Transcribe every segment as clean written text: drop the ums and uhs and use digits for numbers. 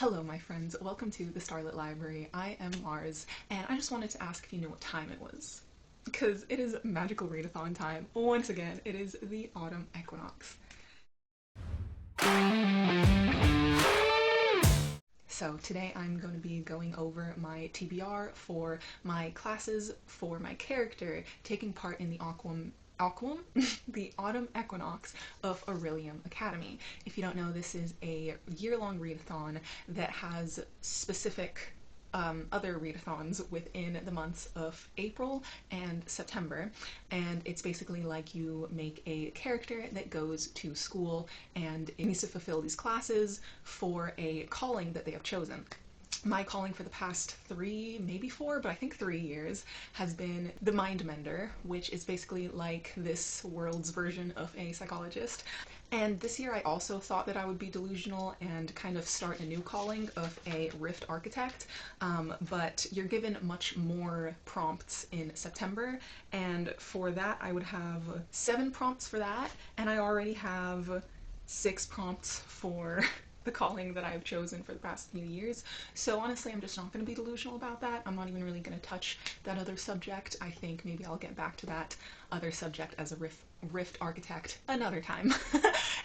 Hello my friends, welcome to the Starlit Library. I am Mars, and I just wanted to ask if you knew what time it was. Because it is magical readathon time. Once again, it is the autumn equinox. So today I'm going to be going over my TBR for my classes for my character taking part in the the autumn equinox of Aurelium Academy. If you don't know, this is a year-long readathon that has specific other readathons within the months of April and September, and it's basically like you make a character that goes to school and it needs to fulfill these classes for a calling that they have chosen. My calling for the past 3, maybe 4, but I think 3 years has been the Mind Mender, which is basically like this world's version of a psychologist. And this year I also thought that I would be delusional and kind of start a new calling of a Rift Architect, but you're given much more prompts in September, and for that I would have 7 prompts for that, and I already have 6 prompts for the calling that I've chosen for the past few years. So honestly, I'm just not going to be delusional about that. I'm not even really going to touch that other subject. I think maybe I'll get back to that other subject as a Rift Architect another time.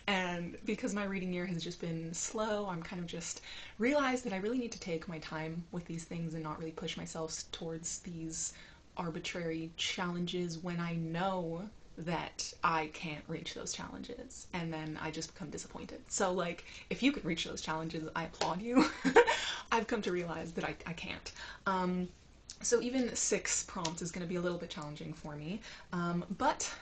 And because my reading year has just been slow, I'm kind of just realized that I really need to take my time with these things and not really push myself towards these arbitrary challenges when I know that I can't reach those challenges, and then I just become disappointed. So like, if you can reach those challenges, I applaud you. I've come to realize that I can't. So even 6 prompts is going to be a little bit challenging for me, but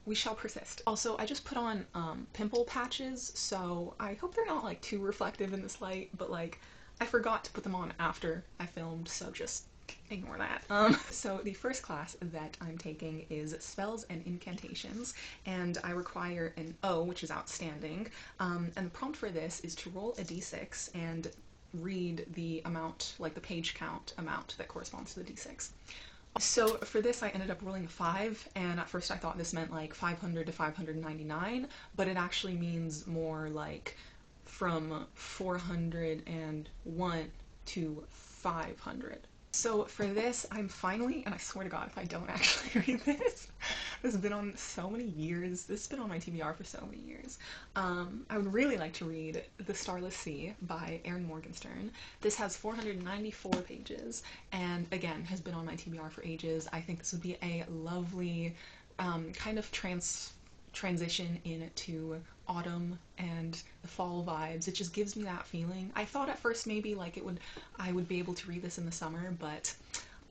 we shall persist. Also, I just put on pimple patches, so I hope they're not like too reflective in this light, but like I forgot to put them on after I filmed, so just ignore that. So the first class that I'm taking is Spells and Incantations, and I require an O, which is Outstanding, and the prompt for this is to roll a d6 and read the amount, like the page count amount that corresponds to the d6. So for this I ended up rolling a 5, and at first I thought this meant like 500 to 599, but it actually means more like from 401 to 500. So for this, I'm finally, and I swear to God if I don't actually read this, this has been on so many years, this has been on my TBR for so many years. I would really like to read The Starless Sea by Erin Morgenstern. This has 494 pages, and again, has been on my TBR for ages. I think this would be a lovely kind of transition into autumn and the fall vibes. It just gives me that feeling. I thought at first maybe like I would be able to read this in the summer, but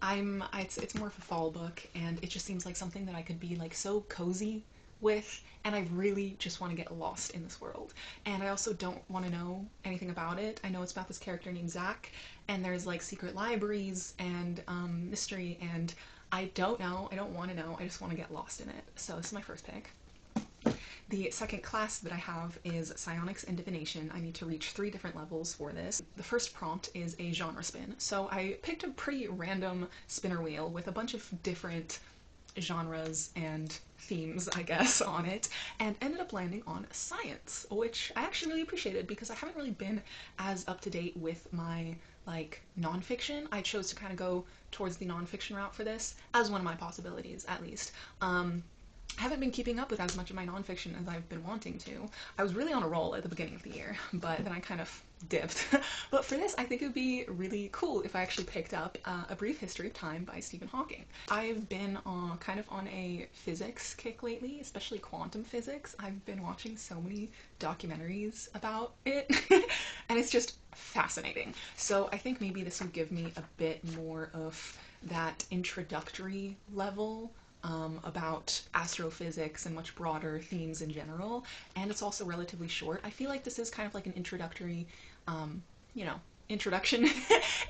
it's more of a fall book, and it just seems like something that I could be like so cozy with, and I really just want to get lost in this world. And I also don't want to know anything about it. I know it's about this character named Zach, and there's like secret libraries and mystery, and I don't know, I don't want to know, I just want to get lost in it. So this is my first pick. The second class that I have is Psionics and Divination. I need to reach 3 different levels for this. The first prompt is a genre spin. So I picked a pretty random spinner wheel with a bunch of different genres and themes, I guess, on it, and ended up landing on science, which I actually really appreciated because I haven't really been as up to date with my like nonfiction. I chose to kind of go towards the nonfiction route for this as one of my possibilities, at least. I haven't been keeping up with as much of my nonfiction as I've been wanting to. I was really on a roll at the beginning of the year, but then I kind of dipped. But for this, I think it would be really cool if I actually picked up A Brief History of Time by Stephen Hawking. I've been kind of on a physics kick lately, especially quantum physics. I've been watching so many documentaries about it, and it's just fascinating. So I think maybe this would give me a bit more of that introductory level about astrophysics and much broader themes in general, and it's also relatively short. I feel like this is kind of like an introductory, introduction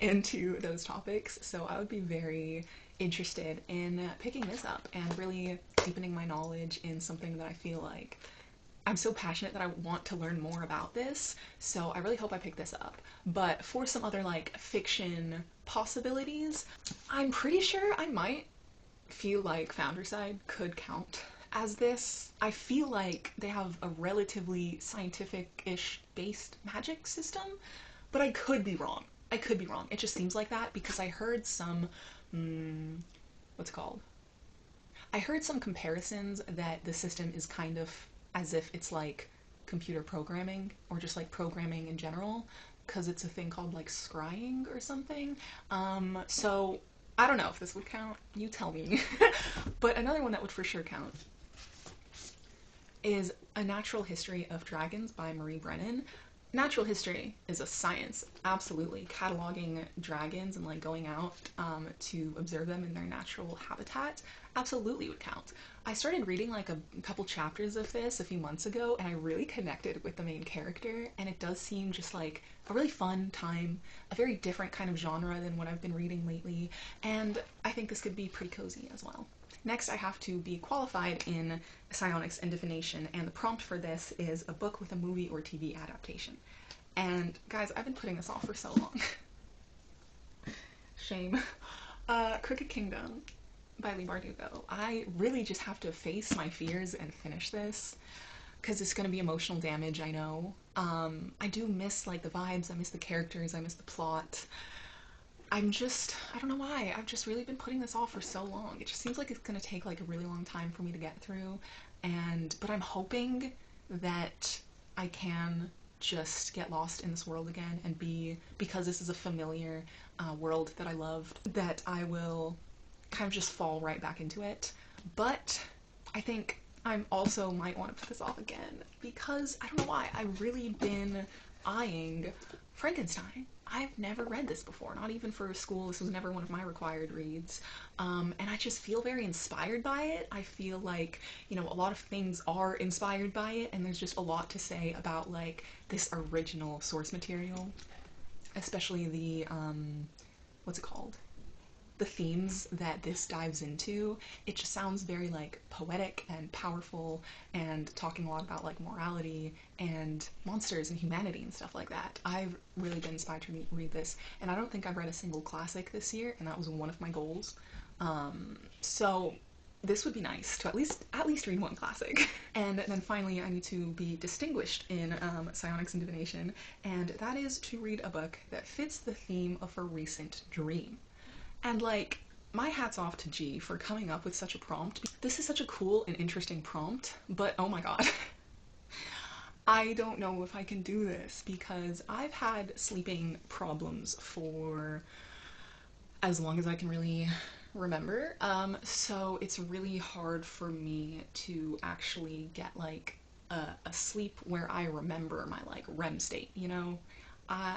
into those topics, so I would be very interested in picking this up and really deepening my knowledge in something that I feel like I'm so passionate that I want to learn more about this, so I really hope I pick this up. But for some other like fiction possibilities, I'm pretty sure I might feel like Founderside could count as this. I feel like they have a relatively scientific-ish based magic system, but I could be wrong. I could be wrong. It just seems like that because I heard some, what's it called? I heard some comparisons that the system is kind of as if it's like computer programming or just like programming in general because it's a thing called like scrying or something. So I don't know if this would count. You tell me. But another one that would for sure count is A Natural History of Dragons by Marie Brennan. Natural history is a science, absolutely. Cataloging dragons and like going out to observe them in their natural habitat absolutely would count. I started reading like a couple chapters of this a few months ago and I really connected with the main character, and it does seem just like a really fun time, a very different kind of genre than what I've been reading lately, and I think this could be pretty cozy as well. Next, I have to be qualified in psionics and divination, and the prompt for this is a book with a movie or TV adaptation. And guys, I've been putting this off for so long. Shame. Crooked Kingdom by Lee Bardugo. I really just have to face my fears and finish this because it's going to be emotional damage, I know. I do miss like the vibes, I miss the characters, I miss the plot. I don't know why, I've just really been putting this off for so long. It just seems like it's gonna take like a really long time for me to get through, but I'm hoping that I can just get lost in this world again and because this is a familiar world that I loved, that I will kind of just fall right back into it. But I think I'm also might want to put this off again because I don't know why, I've really been eyeing Frankenstein. I've never read this before, not even for school. This was never one of my required reads. And I just feel very inspired by it. I feel like, a lot of things are inspired by it, and there's just a lot to say about, like, this original source material, especially the, what's it called? The themes that this dives into. It just sounds very like poetic and powerful and talking a lot about like morality and monsters and humanity and stuff like that. I've really been inspired to read this, and I don't think I've read a single classic this year, and that was one of my goals. So this would be nice to at least read one classic. And then finally, I need to be distinguished in psionics and divination, and that is to read a book that fits the theme of a recent dream. And like, my hat's off to G for coming up with such a prompt. This is such a cool and interesting prompt, but oh my god. I don't know if I can do this because I've had sleeping problems for as long as I can really remember. So it's really hard for me to actually get like a sleep where I remember my like REM state,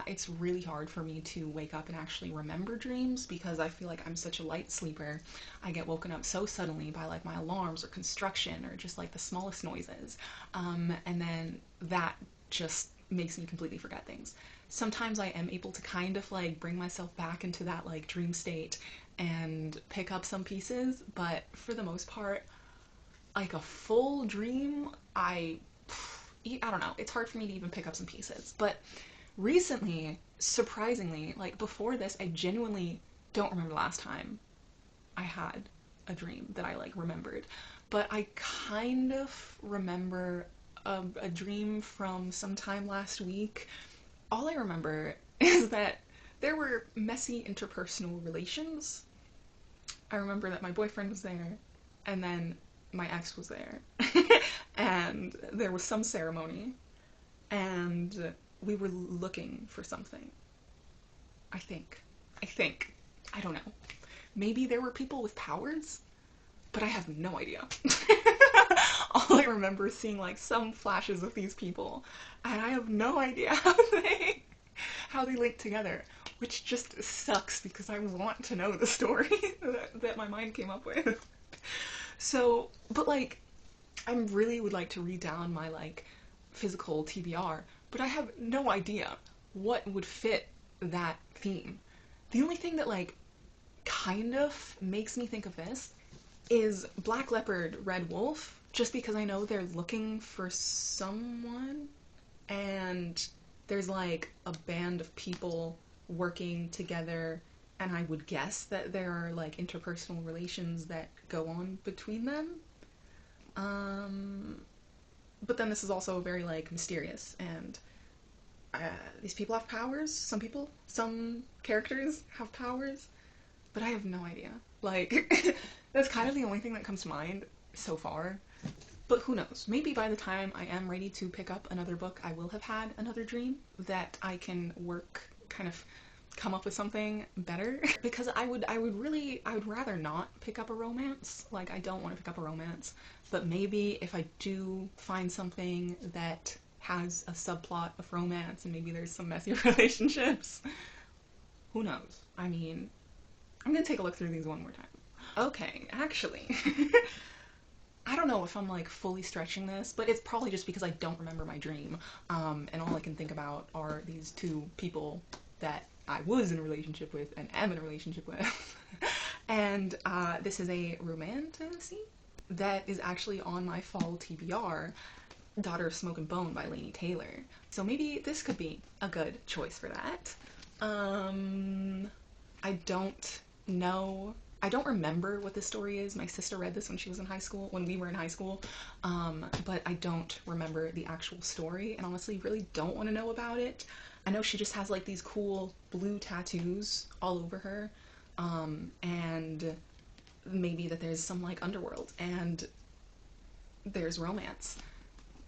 it's really hard for me to wake up and actually remember dreams because I feel like I'm such a light sleeper. I get woken up so suddenly by like my alarms or construction or just like the smallest noises. And then that just makes me completely forget things. Sometimes I am able to kind of like bring myself back into that like dream state and pick up some pieces, but for the most part, like a full dream, I don't know, it's hard for me to even pick up some pieces. But recently, surprisingly, like before this, I genuinely don't remember the last time I had a dream that I like remembered, but I kind of remember a dream from sometime last week. All I remember is that there were messy interpersonal relations. I remember that my boyfriend was there, and then my ex was there, and there was some ceremony, and we were looking for something. I think. I don't know. Maybe there were people with powers, but I have no idea. All I remember is seeing like some flashes of these people, and I have no idea how they link together, which just sucks because I want to know the story that my mind came up with. So, but like, I really would like to read down my like physical TBR, but I have no idea what would fit that theme. The only thing that like kind of makes me think of this is Black Leopard, Red Wolf, just because I know they're looking for someone, and there's like a band of people working together, and I would guess that there are like interpersonal relations that go on between them. But then this is also very like mysterious, and these people have powers. Some characters have powers, but I have no idea. Like, that's kind of the only thing that comes to mind so far. But who knows? Maybe by the time I am ready to pick up another book, I will have had another dream that I can work, kind of come up with something better. Because I would rather not pick up a romance. Like, I don't want to pick up a romance. But maybe if I do find something that has a subplot of romance and maybe there's some messy relationships, who knows? I mean, I'm gonna take a look through these one more time. Okay, actually, I don't know if I'm like fully stretching this, but it's probably just because I don't remember my dream. And all I can think about are these two people that I was in a relationship with and am in a relationship with. And this is a romantasy that is actually on my fall TBR, Daughter of Smoke and Bone by Laini Taylor. So maybe this could be a good choice for that. I don't know. I don't remember what the story is. My sister read this when she was in high school, when we were in high school, but I don't remember the actual story, and honestly really don't want to know about it. I know she just has like these cool blue tattoos all over her, and maybe that there's some like underworld, and there's romance.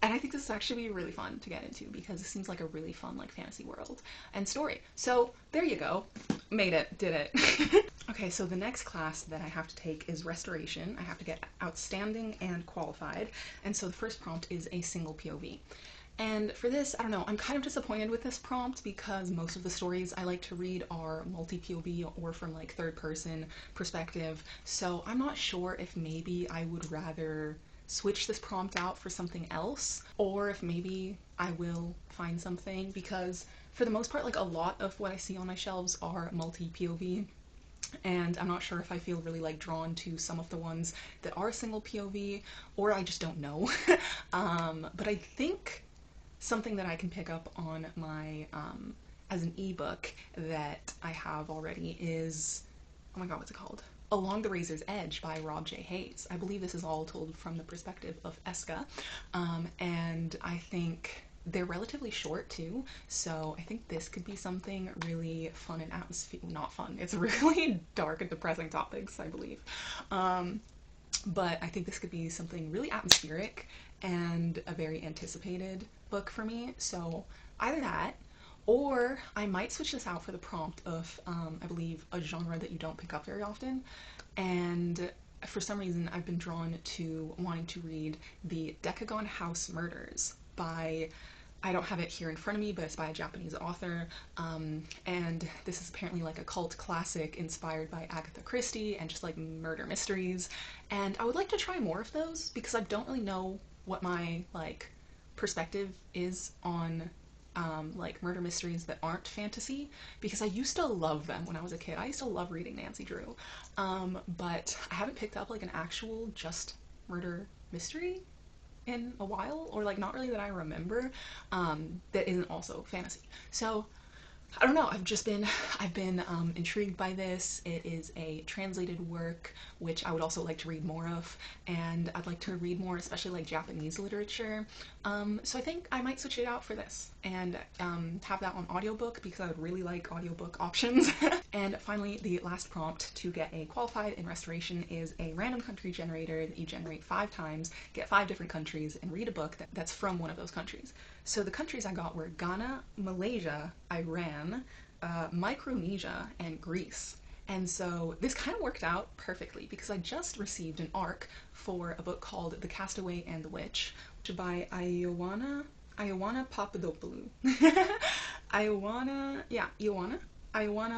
And I think this is actually really fun to get into because it seems like a really fun like fantasy world and story. So there you go. Made it. Did it. Okay, so the next class that I have to take is Restoration. I have to get Outstanding and Qualified. And so the first prompt is a single POV. And for this, I don't know, I'm kind of disappointed with this prompt because most of the stories I like to read are multi-POV or from like third person perspective. So I'm not sure if maybe I would rather switch this prompt out for something else, or if maybe I will find something, because for the most part, like a lot of what I see on my shelves are multi-POV, and I'm not sure if I feel really like drawn to some of the ones that are single POV, or I just don't know. But I think something that I can pick up on my as an ebook that I have already is, oh my god, what's it called? Along the Razor's Edge by Rob J. Hayes. I believe this is all told from the perspective of Eska, and I think they're relatively short too, so I think this could be something really fun and not fun, it's really dark and depressing topics, I believe. But I think this could be something really atmospheric and a very anticipated book for me, so either that, or I might switch this out for the prompt of, I believe, a genre that you don't pick up very often. And for some reason, I've been drawn to wanting to read the Decagon House Murders by, I don't have it here in front of me, but it's by a Japanese author. And this is apparently like a cult classic inspired by Agatha Christie and just like murder mysteries. And I would like to try more of those because I don't really know what my like perspective is on like murder mysteries that aren't fantasy, because I used to love them when I was a kid. I used to love reading Nancy Drew, but I haven't picked up like an actual just murder mystery in a while, or like not really that I remember, that isn't also fantasy. So I don't know, I've been intrigued by this. It is a translated work, which I would also like to read more of, and I'd like to read more, especially like Japanese literature. So I think I might switch it out for this and have that on audiobook because I would really like audiobook options. And finally, the last prompt to get a qualified in Restoration is a random country generator that you generate 5 times, get 5 different countries, and read a book that's from one of those countries. So the countries I got were Ghana, Malaysia, Iran, Micronesia, and Greece. And so this kind of worked out perfectly because I just received an ARC for a book called The Castaway and the Witch, which is by Ioana Papadopoulou. Ioana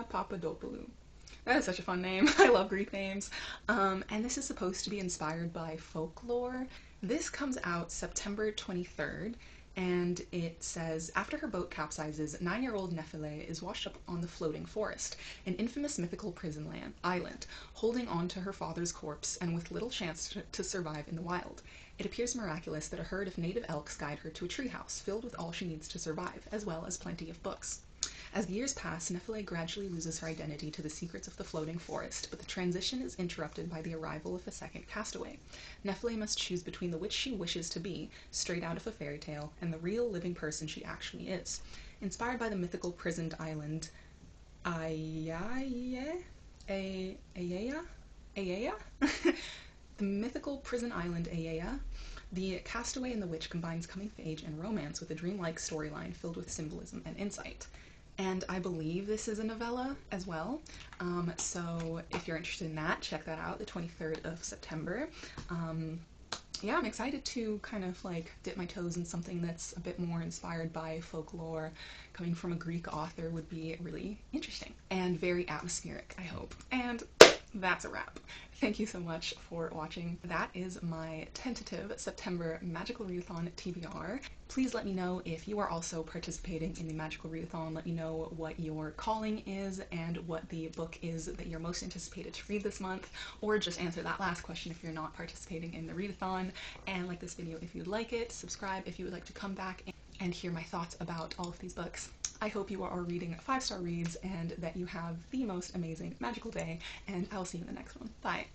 Papadopoulou. That is such a fun name. I love Greek names. And this is supposed to be inspired by folklore. This comes out September 23rd, and it says, after her boat capsizes, 9-year-old Nephile is washed up on the floating forest, an infamous mythical prison island, holding on to her father's corpse and with little chance to survive in the wild. It appears miraculous that a herd of native elks guide her to a treehouse filled with all she needs to survive, as well as plenty of books. As the years pass, Nephile gradually loses her identity to the secrets of the floating forest, but the transition is interrupted by the arrival of a second castaway. Nephile must choose between the witch she wishes to be, straight out of a fairy tale, and the real living person she actually is. Inspired by the mythical prisoned island Ayaya? Ayaya? Ayaya? The mythical prison island Ayaya, the castaway and the witch combines coming of age and romance with a dreamlike storyline filled with symbolism and insight. And I believe this is a novella as well. So if you're interested in that, check that out, the 23rd of September. Yeah, I'm excited to kind of like dip my toes in something that's a bit more inspired by folklore. Coming from a Greek author would be really interesting and very atmospheric, I hope. And that's a wrap. Thank you so much for watching. That is my tentative September Magical Readathon TBR. Please let me know if you are also participating in the Magical Readathon. Let me know what your calling is and what the book is that you're most anticipated to read this month, or just answer that last question if you're not participating in the readathon. And like this video if you'd like it, subscribe if you would like to come back and hear my thoughts about all of these books. I hope you are reading 5-star reads and that you have the most amazing magical day, and I'll see you in the next one. Bye!